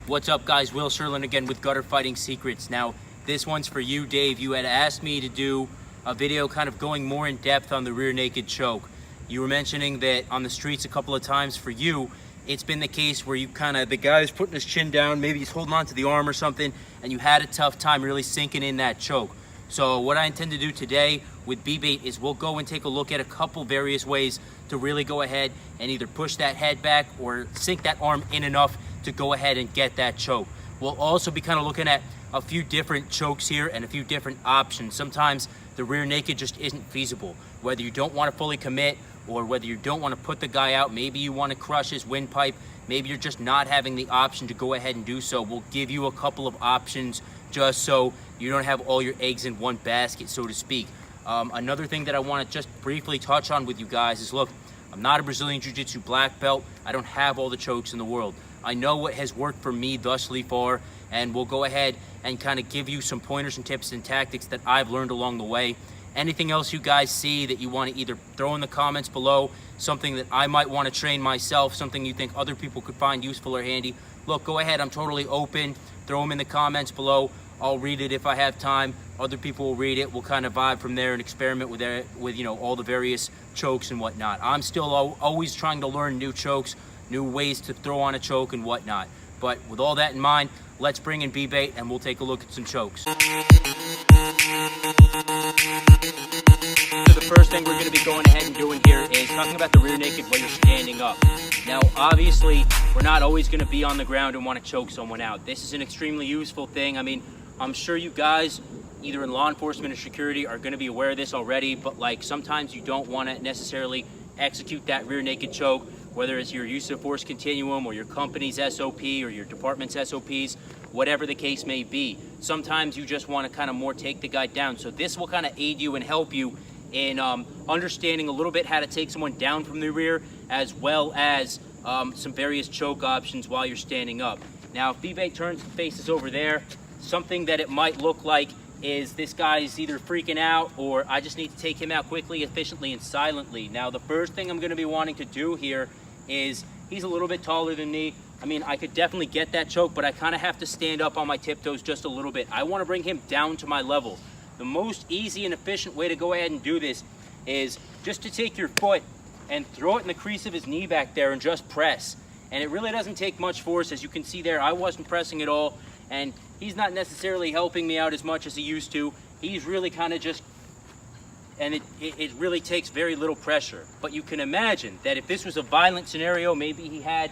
What's up guys, Will Sherlin again with Gutter Fighting Secrets. Now this one's for you, Dave. You had asked me to do a video kind of going more in depth on the rear naked choke. You were mentioning that on the streets a couple of times for you, it's been the case where you the guy's putting his chin down, maybe he's holding on to the arm or something, and you had a tough time really sinking in that choke. So what I intend to do today with B-Bait is we'll go and take a look at a couple various ways to really go ahead and either push that head back or sink that arm in enough to go ahead and get that choke. We'll also be kind of looking at a few different chokes here and a few different options. Sometimes the rear naked just isn't feasible. Whether you don't want to fully commit or whether you don't want to put the guy out, maybe you want to crush his windpipe, maybe you're just not having the option to go ahead and do so. We'll give you a couple of options just so you don't have all your eggs in one basket, so to speak. Another thing that I want to just briefly touch on with you guys is, look, I'm not a Brazilian Jiu-Jitsu black belt. I don't have all the chokes in the world. I know what has worked for me thusly far, and we'll go ahead and kind of give you some pointers and tips and tactics that I've learned along the way. Anything else you guys see that you want to either throw in the comments below, something that I might want to train myself, something you think other people could find useful or handy, look, go ahead, I'm totally open. Throw them in the comments below. I'll read it if I have time. Other people will read it. We'll kind of vibe from there and experiment with you know, all the various chokes and whatnot. I'm still always trying to learn new chokes, new ways to throw on a choke and whatnot. But with all that in mind, let's bring in B-Bait and we'll take a look at some chokes. So the first thing we're going to be going ahead and doing here is talking about the rear naked while you're standing up. Now, obviously, we're not always going to be on the ground and want to choke someone out. This is an extremely useful thing. I mean, I'm sure you guys, either in law enforcement or security, are going to be aware of this already, but like sometimes you don't want to necessarily execute that rear naked choke, whether it's your use of force continuum or your company's SOP or your department's SOPs, whatever the case may be. Sometimes you just want to kind of more take the guy down. So this will kind of aid you and help you in understanding a little bit how to take someone down from the rear, as well as some various choke options while you're standing up. Now, if B-Bait turns and faces over there, something that it might look like is this guy's either freaking out or I just need to take him out quickly, efficiently, and silently. Now, the first thing I'm going to be wanting to do here is, he's a little bit taller than me. I mean, I could definitely get that choke, but I kind of have to stand up on my tiptoes just a little bit. I want to bring him down to my level. The most easy and efficient way to go ahead and do this is just to take your foot and throw it in the crease of his knee back there and just press. And it really doesn't take much force. As you can see there, I wasn't pressing at all, and he's not necessarily helping me out as much as he used to. He's really kind of just, and it really takes very little pressure. But you can imagine that if this was a violent scenario, maybe he had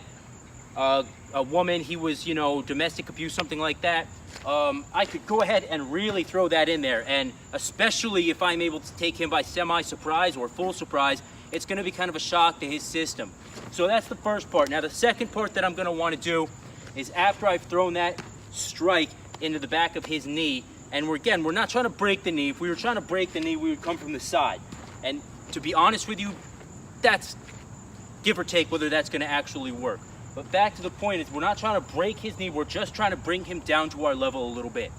a woman, he was, you know, domestic abuse, something like that, I could go ahead and really throw that in there. And especially if I'm able to take him by semi-surprise or full surprise, it's going to be kind of a shock to his system. So that's the first part. Now, the second part that I'm going to want to do is after I've thrown that strike into the back of his knee, and we're not trying to break the knee. If we were trying to break the knee, we would come from the side. And to be honest with you, that's give or take whether that's going to actually work. But back to the point is, we're not trying to break his knee, we're just trying to bring him down to our level a little bit.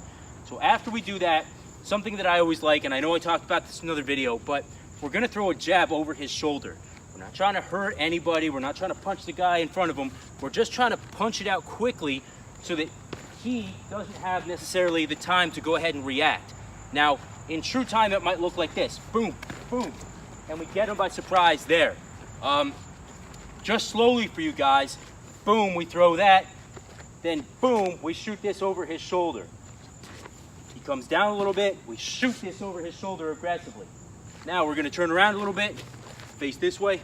So after we do that, something that I always like, and I know I talked about this in another video, but we're going to throw a jab over his shoulder. We're not trying to hurt anybody, we're not trying to punch the guy in front of him, we're just trying to punch it out quickly so that he doesn't have necessarily the time to go ahead and react. Now, in true time, it might look like this. Boom, boom, and we get him by surprise there. Just slowly for you guys. Boom, we throw that. Then boom, we shoot this over his shoulder. He comes down a little bit. We shoot this over his shoulder aggressively. Now we're going to turn around a little bit, face this way.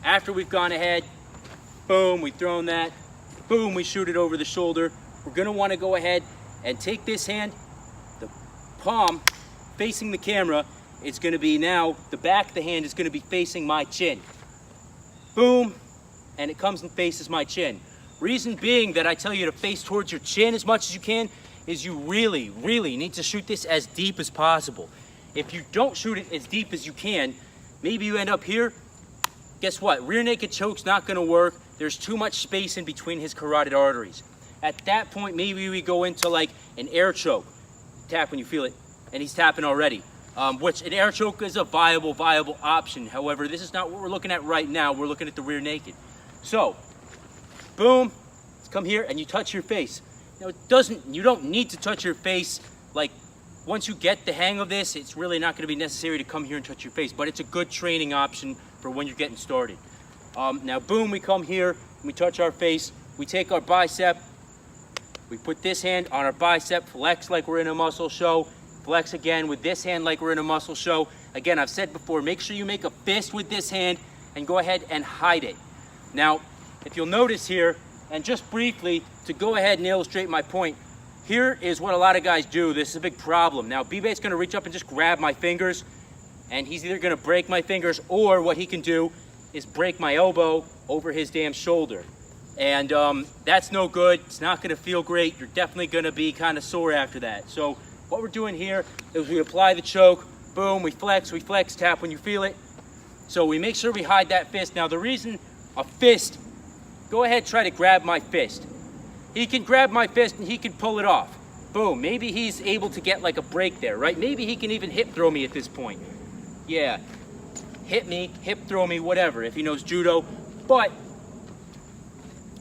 After we've gone ahead, boom, we've thrown that. Boom, we shoot it over the shoulder. We're going to want to go ahead and take this hand, the palm facing the camera. It's going to be now, the back of the hand is going to be facing my chin. Boom, and it comes and faces my chin. Reason being that I tell you to face towards your chin as much as you can is you really, really need to shoot this as deep as possible. If you don't shoot it as deep as you can, maybe you end up here. Guess what? Rear naked choke's not going to work. There's too much space in between his carotid arteries. At that point, maybe we go into like an air choke. Tap when you feel it, and he's tapping already. which an air choke is a viable option. However, this is not what we're looking at right now. We're looking at the rear naked. So, boom, come here and you touch your face. Now you don't need to touch your face. Like, once you get the hang of this, it's really not gonna be necessary to come here and touch your face, but it's a good training option for when you're getting started. Now, boom, we come here, and we touch our face, we take our bicep, we put this hand on our bicep, flex like we're in a muscle show, flex again with this hand like we're in a muscle show. Again, I've said before, make sure you make a fist with this hand and go ahead and hide it. Now, if you'll notice here, and just briefly, to go ahead and illustrate my point, here is what a lot of guys do. This is a big problem. Now, B-Bait's gonna reach up and just grab my fingers, and he's either gonna break my fingers, or what he can do is break my elbow over his damn shoulder. And that's no good. It's not gonna feel great. You're definitely gonna be kind of sore after that. So what we're doing here is we apply the choke, boom, we flex, tap when you feel it. So we make sure we hide that fist. Now, the reason a fist, go ahead, try to grab my fist. He can grab my fist and he can pull it off. Boom, maybe he's able to get like a break there, right? Maybe he can even hip throw me at this point. Yeah, hit me, hip throw me, whatever, if he knows judo. But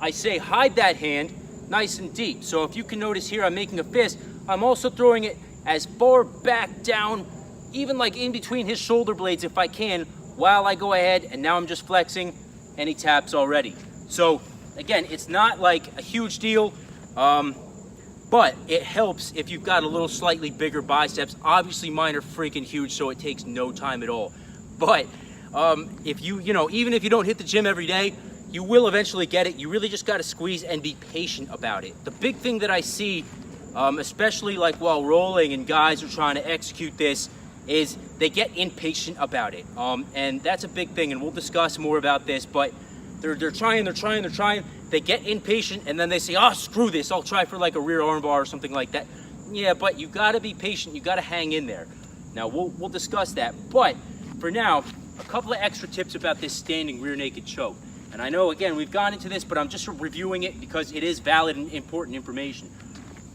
I say hide that hand nice and deep. So if you can notice here, I'm making a fist. I'm also throwing it as far back down, even like in between his shoulder blades if I can, while I go ahead, and now I'm just flexing and he taps already. So again, it's not like a huge deal, but it helps if you've got a little slightly bigger biceps. Obviously mine are freaking huge, so it takes no time at all. But if even if you don't hit the gym every day, you will eventually get it. You really just got to squeeze and be patient about it. The big thing that I see, especially like while rolling and guys are trying to execute this, is they get impatient about it. And that's a big thing, and we'll discuss more about this, but they're trying. They get impatient, and then they say, oh, screw this, I'll try for like a rear armbar or something like that. Yeah, but you gotta be patient, you gotta hang in there. Now, we'll discuss that, but for now, a couple of extra tips about this standing rear naked choke. And I know, again, we've gone into this, but I'm just reviewing it because it is valid and important information.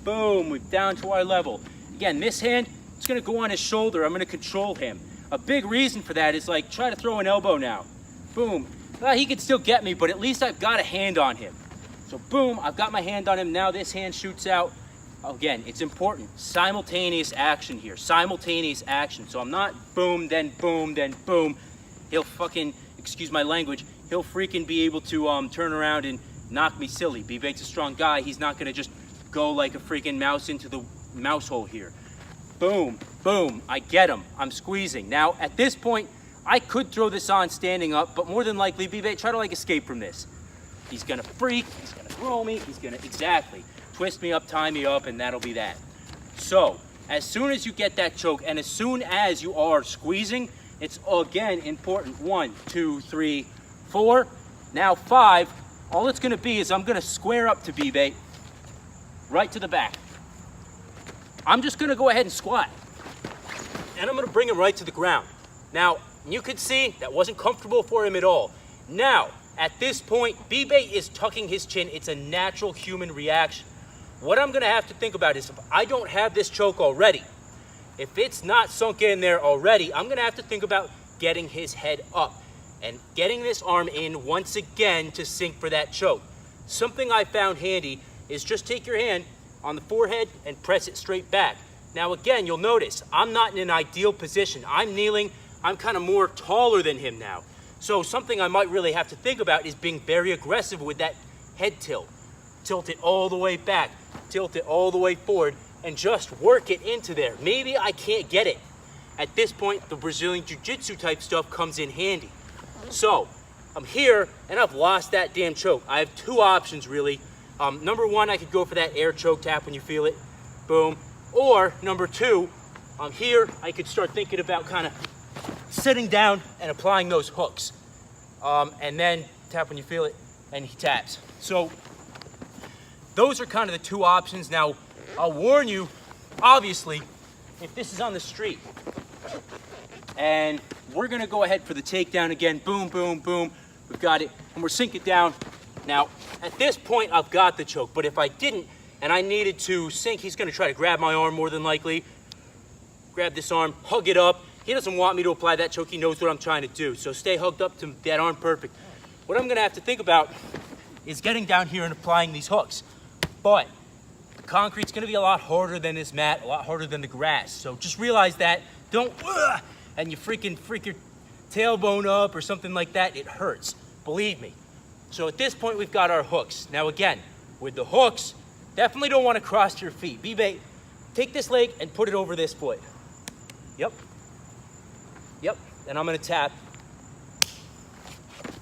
Boom, we're down to our level. Again, this hand, it's gonna go on his shoulder, I'm gonna control him. A big reason for that is like, try to throw an elbow now. Boom. Well, he can still get me, but at least I've got a hand on him. So boom, I've got my hand on him. Now this hand shoots out. Again, it's important. Simultaneous action here. Simultaneous action. So I'm not boom, then boom, then boom. He'll fucking, excuse my language, he'll freaking be able to turn around and knock me silly. B-Bait's a strong guy. He's not gonna just go like a freaking mouse into the mouse hole here. Boom, boom, I get him. I'm squeezing. Now, at this point, I could throw this on standing up, but more than likely, B-Bait, try to like escape from this. He's gonna freak, he's gonna throw me, he's gonna, exactly, twist me up, tie me up, and that'll be that. So, as soon as you get that choke, and as soon as you are squeezing, it's again important. 1, 2, 3, 4, now 5. All it's gonna be is I'm gonna square up to B-Bait, right to the back. I'm just gonna go ahead and squat, and I'm gonna bring him right to the ground. Now, you could see that wasn't comfortable for him at all. Now, at this point, B-Bait is tucking his chin. It's a natural human reaction. What I'm gonna have to think about is if I don't have this choke already, if it's not sunk in there already, I'm gonna have to think about getting his head up and getting this arm in once again to sink for that choke. Something I found handy is just take your hand on the forehead and press it straight back. Now again, you'll notice I'm not in an ideal position. I'm kneeling, I'm kind of more taller than him now. So something I might really have to think about is being very aggressive with that head tilt. Tilt it all the way back, tilt it all the way forward, and just work it into there. Maybe I can't get it. At this point, the Brazilian Jiu-Jitsu type stuff comes in handy. So, I'm here, and I've lost that damn choke. I have two options, really. Number one, I could go for that air choke tap when you feel it. Boom. Or, number two, I'm here, I could start thinking about kind of sitting down and applying those hooks. And then tap when you feel it, and he taps. So, those are kind of the two options. Now, I'll warn you, obviously, if this is on the street, and we're gonna go ahead for the takedown again, boom, boom, boom, we've got it, and we're sinking down. Now, at this point, I've got the choke, but if I didn't, and I needed to sink, he's gonna try to grab my arm more than likely. grab this arm, hug it up. He doesn't want me to apply that choke. He knows what I'm trying to do. So stay hugged up to that arm perfect. What I'm gonna have to think about is getting down here and applying these hooks. But the concrete's gonna be a lot harder than this mat, a lot harder than the grass. So just realize that. Don't, and you freak your tailbone up or something like that. It hurts, believe me. So at this point, we've got our hooks. Now again, with the hooks, definitely don't wanna cross your feet. B-Bay, take this leg and put it over this foot. Yep. Yep, and I'm gonna tap.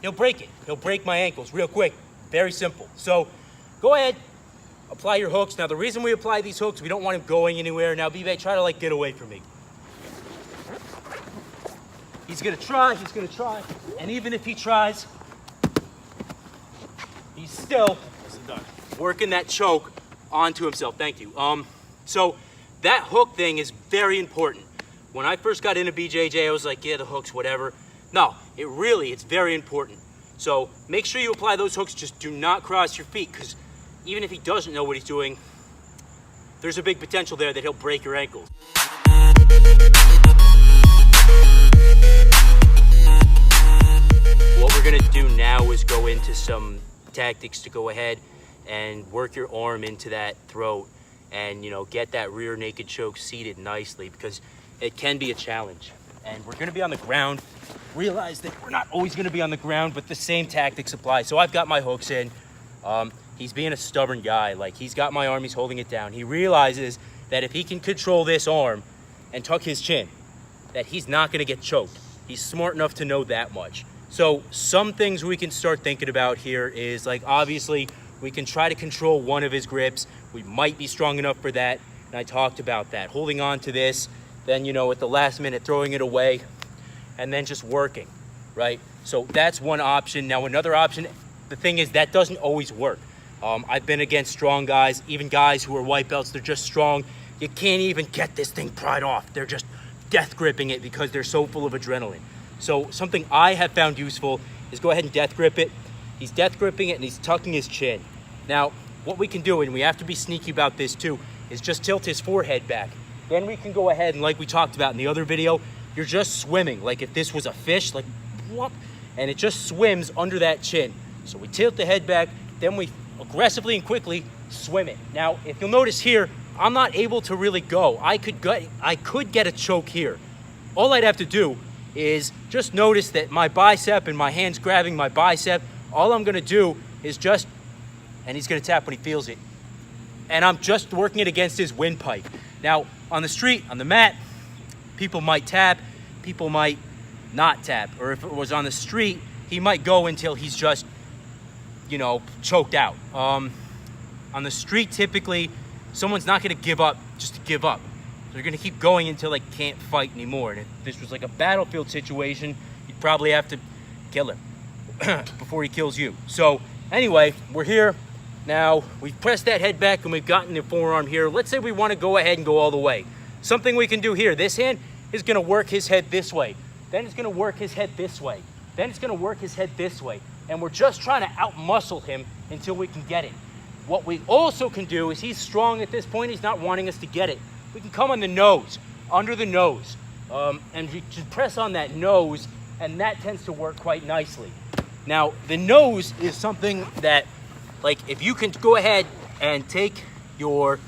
He'll break it. He'll break my ankles real quick. Very simple. So go ahead, apply your hooks. Now the reason we apply these hooks, we don't want him going anywhere. Now B-Bay, try to get away from me. He's gonna try. And even if he tries, he's still working that choke onto himself. Thank you. So that hook thing is very important. When I first got into BJJ, I was like, yeah, the hooks, whatever. No, it's very important. So make sure you apply those hooks. Just do not cross your feet, because even if he doesn't know what he's doing, there's a big potential there that he'll break your ankles. What we're gonna do now is go into some tactics to go ahead and work your arm into that throat and, get that rear naked choke seated nicely, because it can be a challenge. And we're gonna be on the ground. Realize that we're not always gonna be on the ground, but the same tactics apply. So I've got my hooks in. He's being a stubborn guy. He's got my arm, he's holding it down. He realizes that if he can control this arm and tuck his chin, that he's not gonna get choked. He's smart enough to know that much. So some things we can start thinking about here is, obviously, we can try to control one of his grips. We might be strong enough for that, and I talked about that. Holding on to this, then, at the last minute, throwing it away, and then just working, right? So that's one option. Now, another option, the thing is, that doesn't always work. I've been against strong guys, even guys who are white belts, they're just strong. You can't even get this thing pried off. They're just death gripping it because they're so full of adrenaline. So something I have found useful is go ahead and death grip it. He's death gripping it and he's tucking his chin. Now, what we can do, and we have to be sneaky about this too, is just tilt his forehead back. Then we can go ahead and, like we talked about in the other video, you're just swimming. Like if this was a fish, whoop, and it just swims under that chin. So we tilt the head back, then we aggressively and quickly swim it. Now, if you'll notice here, I'm not able to really go. I could get a choke here. All I'd have to do is just notice that my bicep and my hand's grabbing my bicep. All I'm gonna do is and he's gonna tap when he feels it. And I'm just working it against his windpipe. Now, on the street, on the mat, people might tap, people might not tap. Or if it was on the street, he might go until he's just, choked out. On the street, typically, someone's not gonna give up just to give up. They're gonna keep going until they can't fight anymore. And if this was like a battlefield situation, you'd probably have to kill him before he kills you. So anyway, we're here. Now, we've pressed that head back and we've gotten the forearm here. Let's say we wanna go ahead and go all the way. Something we can do here, this hand is gonna work his head this way. Then it's gonna work his head this way. Then it's gonna work his head this way. And we're just trying to out-muscle him until we can get it. What we also can do is, he's strong at this point, he's not wanting us to get it. We can come on the nose, under the nose, and we just press on that nose, and that tends to work quite nicely. Now, the nose is something that, if you can go ahead and take your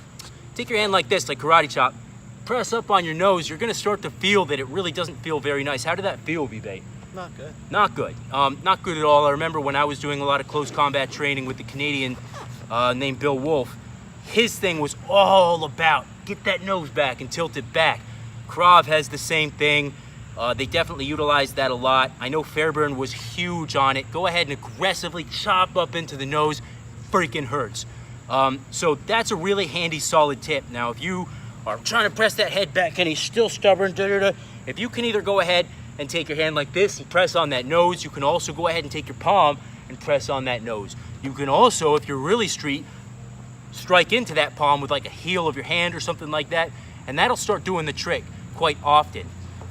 hand like this, like karate chop, press up on your nose, you're gonna start to feel that it really doesn't feel very nice. How did that feel, B-Bay? Not good. Not good. Not good at all. I remember when I was doing a lot of close combat training with the Canadian named Bill Wolf, his thing was all about get that nose back and tilt it back. Krav has the same thing. They definitely utilize that a lot. I know Fairburn was huge on it. Go ahead and aggressively chop up into the nose. Freaking hurts. So that's a really handy, solid tip. Now, if you are trying to press that head back and he's still stubborn, if you can either go ahead and take your hand like this and press on that nose, you can also go ahead and take your palm and press on that nose. You can also, if you're really street, strike into that palm with a heel of your hand or something like that, and that'll start doing the trick quite often.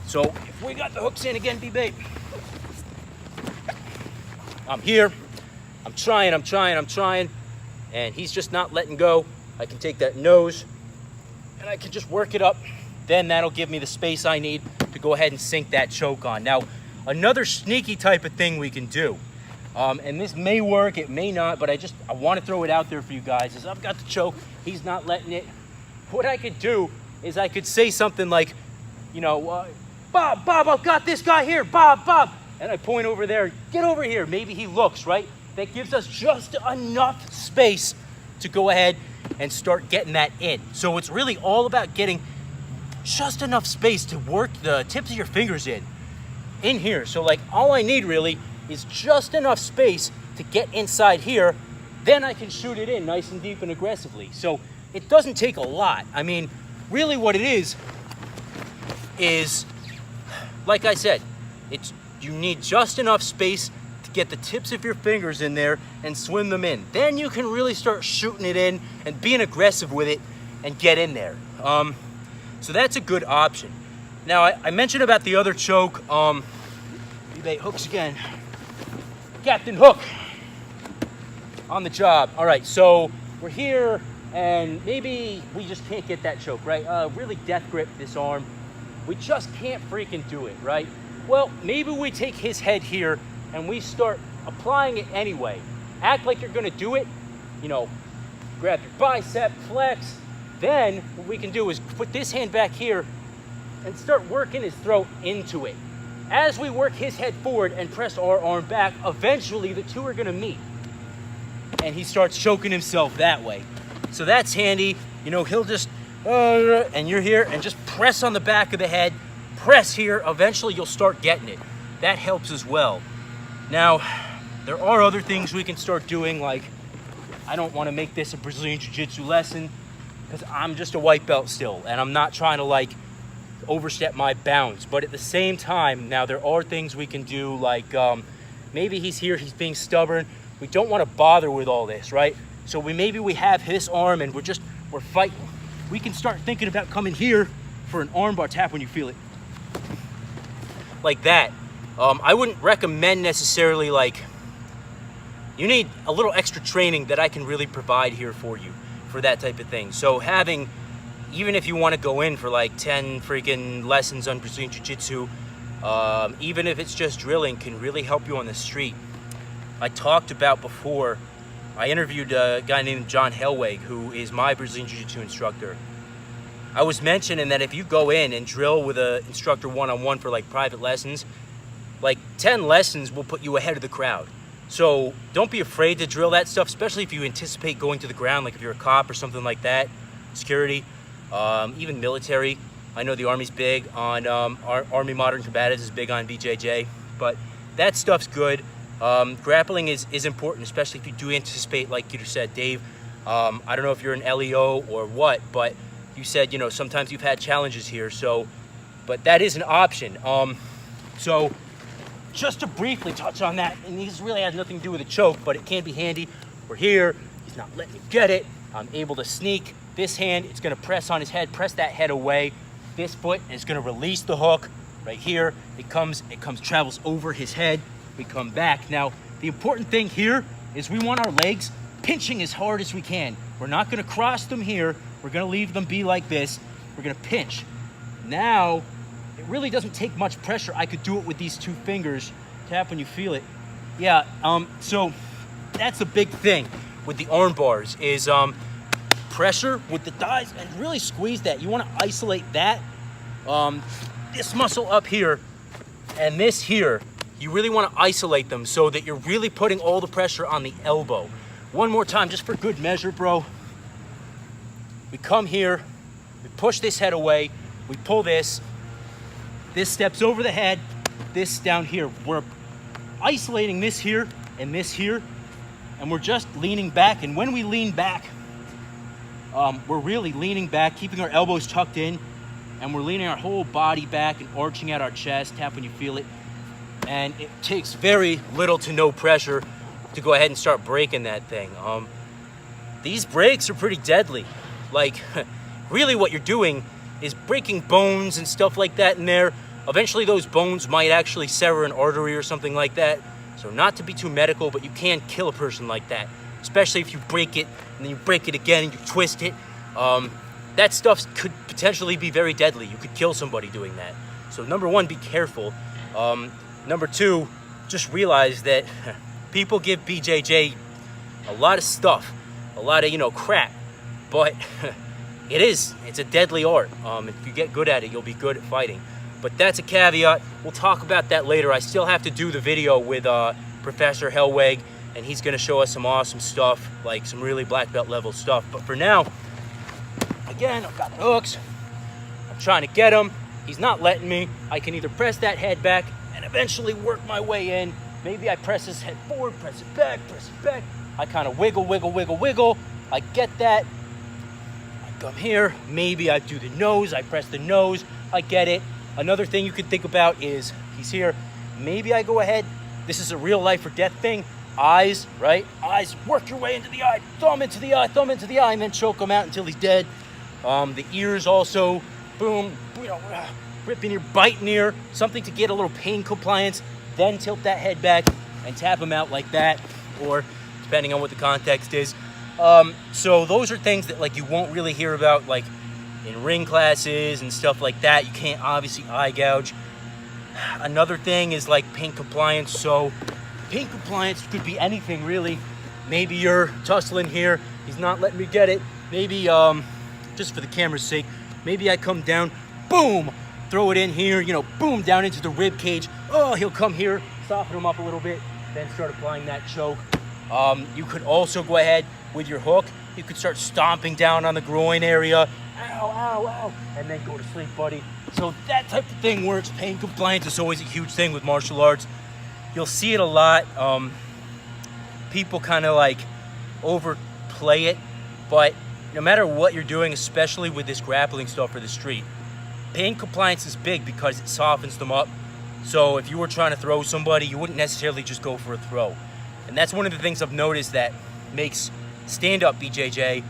So if we got the hooks in again, B-Bay, I'm here, I'm trying, and he's just not letting go. I can take that nose and I can just work it up then that'll give me the space I need to go ahead and sink that choke on. Now, another sneaky type of thing we can do, and this may work, it may not, but I want to throw it out there for you guys, is I've got the choke, he's not letting it. What I could do is I could say something like, you know, Bob, I've got this guy here, Bob. And I point over there, get over here. Maybe he looks, right? That gives us just enough space to go ahead and start getting that in. So it's really all about getting just enough space to work the tips of your fingers in here. So like all I need really is just enough space to get inside here. Then I can shoot it in nice and deep and aggressively. So it doesn't take a lot. I mean, really what it is, like I said, you need just enough space to get the tips of your fingers in there and swim them in. Then you can really start shooting it in and being aggressive with it and get in there. So that's a good option. Now, I mentioned about the other choke. Debate hooks again. Captain Hook on the job. All right, so we're here and maybe we just can't get that choke, right? Really death grip this arm. We just can't freaking do it, right? Well, maybe we take his head here and we start applying it anyway. Act like you're gonna do it, you know, grab your bicep, flex. Then what we can do is put this hand back here and start working his throat into it. As we work his head forward and press our arm back, eventually the two are gonna meet. And he starts choking himself that way. So that's handy. You know, he'll just, and you're here and just press on the back of the head, press here, eventually you'll start getting it. That helps as well. Now, there are other things we can start doing, like, I don't want to make this a Brazilian Jiu-Jitsu lesson because I'm just a white belt still, and I'm not trying to like overstep my bounds. But at the same time, now there are things we can do, like maybe he's here, he's being stubborn. We don't want to bother with all this, right? So maybe we have his arm and we're fighting. We can start thinking about coming here for an armbar tap when you feel it. Like that. I wouldn't recommend necessarily, like, you need a little extra training that I can really provide here for you for that type of thing. So having, even if you want to go in for like 10 freaking lessons on Brazilian Jiu-Jitsu, even if it's just drilling, can really help you on the street. I talked about before, I interviewed a guy named John Helweg, who is my Brazilian Jiu-Jitsu instructor. I was mentioning that if you go in and drill with an instructor one-on-one for like private lessons, like 10 lessons will put you ahead of the crowd. So don't be afraid to drill that stuff, especially if you anticipate going to the ground, like if you're a cop or something like that, security, even military. I know the Army's big on, Army Modern Combatives is big on BJJ, but that stuff's good. Grappling is important, especially if you do anticipate, like you said, Dave, I don't know if you're an LEO or what, but you said, you know, sometimes you've had challenges here, so, but that is an option. So just to briefly touch on that, and this really has nothing to do with a choke, but it can be handy. We're here, he's not letting me get it. I'm able to sneak this hand, it's gonna press on his head, press that head away. This foot is gonna release the hook right here. It travels over his head. We come back. Now, the important thing here is we want our legs pinching as hard as we can. We're not gonna cross them here. We're gonna leave them be like this. We're gonna pinch. Now, it really doesn't take much pressure. I could do it with these two fingers. Tap when you feel it. Yeah, so that's a big thing with the arm bars is pressure with the thighs and really squeeze that. You wanna isolate that, this muscle up here and this here. You really want to isolate them so that you're really putting all the pressure on the elbow. One more time, just for good measure, bro. We come here, we push this head away, we pull this steps over the head, this down here. We're isolating this here, and we're just leaning back. And when we lean back, we're really leaning back, keeping our elbows tucked in, and we're leaning our whole body back and arching out our chest. Tap when you feel it. And it takes very little to no pressure to go ahead and start breaking that thing. These breaks are pretty deadly. Like, really what you're doing is breaking bones and stuff like that in there. Eventually those bones might actually sever an artery or something like that. So not to be too medical, but you can kill a person like that. Especially if you break it, and then you break it again and you twist it. That stuff could potentially be very deadly. You could kill somebody doing that. So number one, be careful. Number two, just realize that people give BJJ a lot of stuff, a lot of, crap, but it's a deadly art. If you get good at it, you'll be good at fighting. But that's a caveat. We'll talk about that later. I still have to do the video with Professor Hellweg, and he's gonna show us some awesome stuff, like some really black belt level stuff. But for now, again, I've got the hooks. I'm trying to get him. He's not letting me. I can either press that head back and eventually work my way in. Maybe I press his head forward, press it back, press it back. I kind of wiggle, wiggle, wiggle, wiggle. I get that. I come here. Maybe I do the nose. I press the nose. I get it. Another thing you could think about is he's here. Maybe I go ahead. This is a real life or death thing. Eyes, right? Eyes, work your way into the eye. Thumb into the eye, thumb into the eye, and then choke him out until he's dead. The ears also, boom, rip in ear, bite in ear, something to get a little pain compliance. Then tilt that head back and tap him out like that, or depending on what the context is. So those are things that like you won't really hear about like in ring classes and stuff like that. You can't obviously eye gouge. Another thing is like pain compliance. So pain compliance could be anything really. Maybe you're tussling here, he's not letting me get it. Maybe just for the camera's sake, maybe I come down, boom, throw it in here, boom, down into the rib cage. Oh, he'll come here, soften him up a little bit, then start applying that choke. You could also go ahead with your hook. You could start stomping down on the groin area. Ow, ow, ow, and then go to sleep, buddy. So that type of thing works. Pain compliance is always a huge thing with martial arts. You'll see it a lot. People kind of like overplay it, but no matter what you're doing, especially with this grappling stuff for the street, pain compliance is big because it softens them up. So if you were trying to throw somebody, you wouldn't necessarily just go for a throw. And that's one of the things I've noticed that makes stand-up BJJ,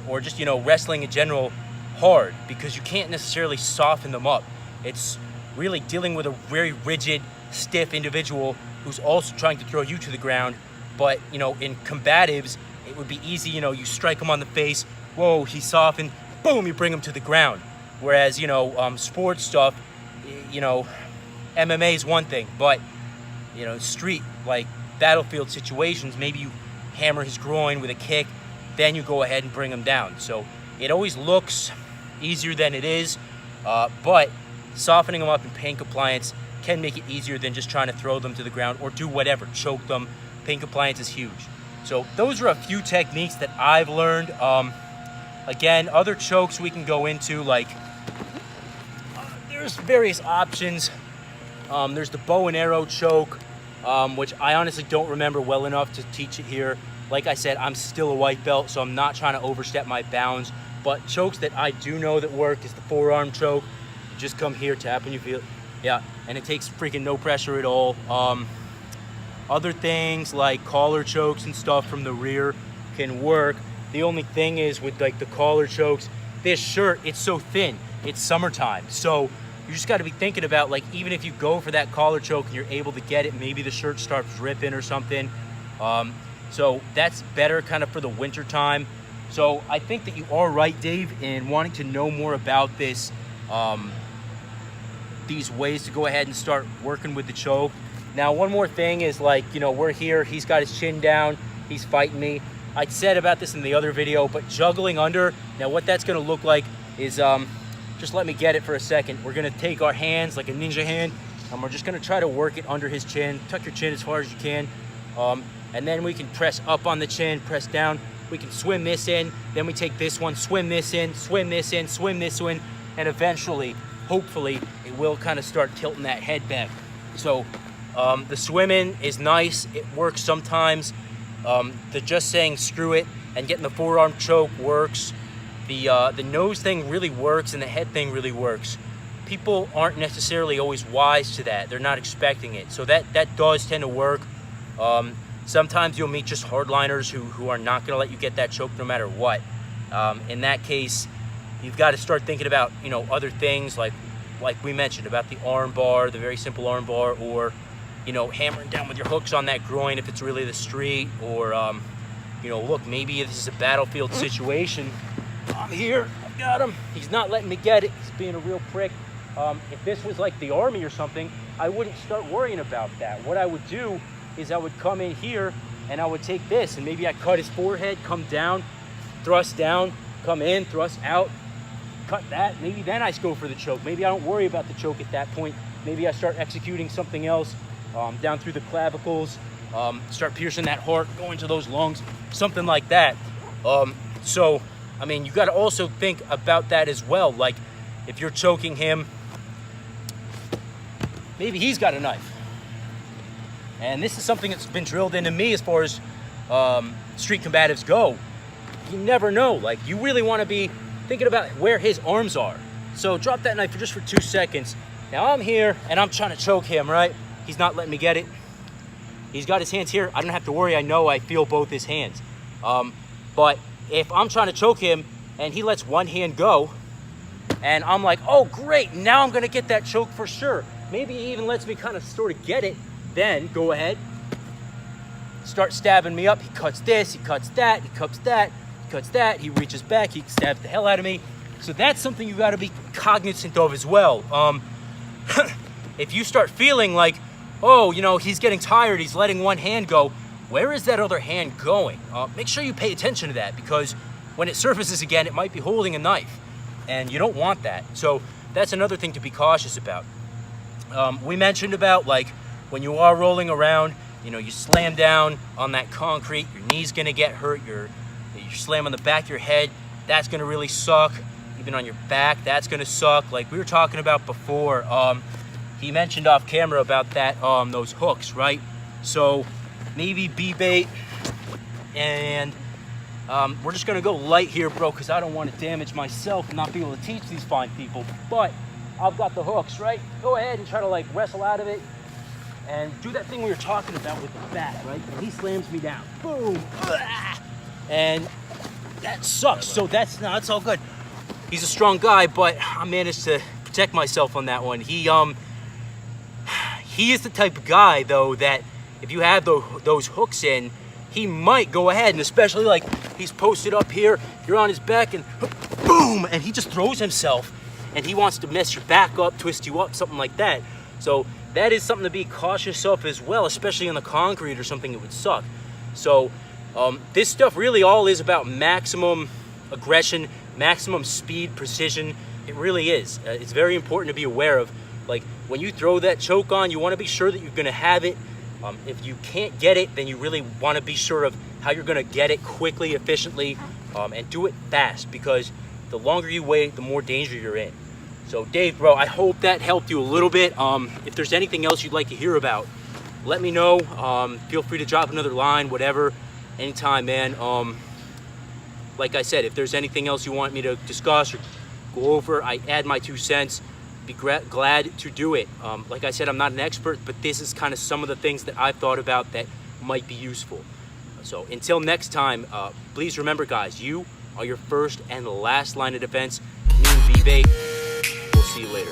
or just, wrestling in general, hard, because you can't necessarily soften them up. It's really dealing with a very rigid, stiff individual who's also trying to throw you to the ground. But, in combatives, it would be easy, you strike him on the face, whoa, he's softened, boom, you bring him to the ground. Whereas, sports stuff, MMA is one thing, but, street, like battlefield situations, maybe you hammer his groin with a kick, then you go ahead and bring him down. So it always looks easier than it is, but softening them up in pain compliance can make it easier than just trying to throw them to the ground or do whatever, choke them. Pain compliance is huge. So those are a few techniques that I've learned. Again, other chokes we can go into, like there's various options. There's the bow and arrow choke, which I honestly don't remember well enough to teach it here. Like I said, I'm still a white belt, so I'm not trying to overstep my bounds. But chokes that I do know that work is the forearm choke. You just come here, tap, and you feel, yeah, and it takes freaking no pressure at all. Other things like collar chokes and stuff from the rear can work. The only thing is with like the collar chokes, this shirt, it's so thin. It's summertime, so you just got to be thinking about, like, even if you go for that collar choke and you're able to get it, maybe the shirt starts ripping or something. So that's better kind of for the winter time. So I think that you are right, Dave, in wanting to know more about this, these ways to go ahead and start working with the choke. Now, one more thing is, like, we're here, he's got his chin down, he's fighting me. I said about this in the other video, but juggling under, now what that's gonna look like is, just let me get it for a second. We're gonna take our hands like a ninja hand, and we're just gonna try to work it under his chin. Tuck your chin as far as you can. And then we can press up on the chin, press down. We can swim this in, then we take this one, swim this in, swim this in, swim this in, and eventually, hopefully, it will kind of start tilting that head back. So the swimming is nice, it works sometimes. The just saying screw it and getting the forearm choke works. The nose thing really works, and the head thing really works. People aren't necessarily always wise to that. They're not expecting it. So that does tend to work. Sometimes you'll meet just hardliners who are not going to let you get that choke no matter what. In that case, you've got to start thinking about, other things like we mentioned about the arm bar, the very simple arm bar, or, hammering down with your hooks on that groin if it's really the street, or, look, maybe this is a battlefield situation. I'm here, I've got him. He's not letting me get it. He's being a real prick. If this was like the Army or something, I wouldn't start worrying about that. What I would do is I would come in here and I would take this and maybe I cut his forehead, come down, thrust down, come in, thrust out, cut that. Maybe then I go for the choke. Maybe I don't worry about the choke at that point. Maybe I start executing something else down through the clavicles, start piercing that heart, going to those lungs, something like that. So, I mean, you got to also think about that as well. Like, if you're choking him, maybe he's got a knife. And this is something that's been drilled into me as far as street combatives go. You never know. Like, you really want to be thinking about where his arms are. So drop that knife just for 2 seconds. Now I'm here and I'm trying to choke him, right? He's not letting me get it. He's got his hands here. I don't have to worry. I know I feel both his hands. But if I'm trying to choke him and he lets one hand go, and I'm like, oh, great, now I'm going to get that choke for sure. Maybe he even lets me kind of sort of get it. Then go ahead, start stabbing me up. He cuts this, he cuts that, he cuts that, he cuts that. He reaches back, he stabs the hell out of me. So that's something you got to be cognizant of as well. If you start feeling like, oh, you know, he's getting tired, he's letting one hand go, where is that other hand going? Make sure you pay attention to that, because when it surfaces again, it might be holding a knife, and you don't want that. So that's another thing to be cautious about. We mentioned about, like, when you are rolling around, you know, you slam down on that concrete, your knee's gonna get hurt, you slam on the back of your head, that's gonna really suck. Even on your back, that's gonna suck. Like we were talking about before, he mentioned off camera about that, those hooks, right? So maybe B-bait, and we're just gonna go light here, bro, because I don't want to damage myself and not be able to teach these fine people. But I've got the hooks, right? Go ahead and try to like wrestle out of it and do that thing we were talking about with the bat, right? And he slams me down, boom, and that sucks. So that's all good. He's a strong guy, but I managed to protect myself on that one. He is the type of guy, though, that if you have those hooks in, he might go ahead, and especially like he's posted up here, you're on his back, and boom, and he just throws himself, and he wants to mess your back up, twist you up, something like that. So that is something to be cautious of as well, especially on the concrete or something. It would suck. So this stuff really all is about maximum aggression, maximum speed, precision. It really is. It's very important to be aware of. Like, when you throw that choke on, you want to be sure that you're going to have it. If you can't get it, then you really want to be sure of how you're going to get it quickly, efficiently, and do it fast, because the longer you wait, the more danger you're in. So Dave, bro, I hope that helped you a little bit. If there's anything else you'd like to hear about, let me know. Feel free to drop another line, whatever, anytime, man. Like I said, if there's anything else you want me to discuss or go over, I add my 2 cents. Be glad to do it. Like I said, I'm not an expert, but this is kind of some of the things that I've thought about that might be useful. So until next time, please remember, guys, you are your first and last line of defense. Me and B-Bait, we'll see you later.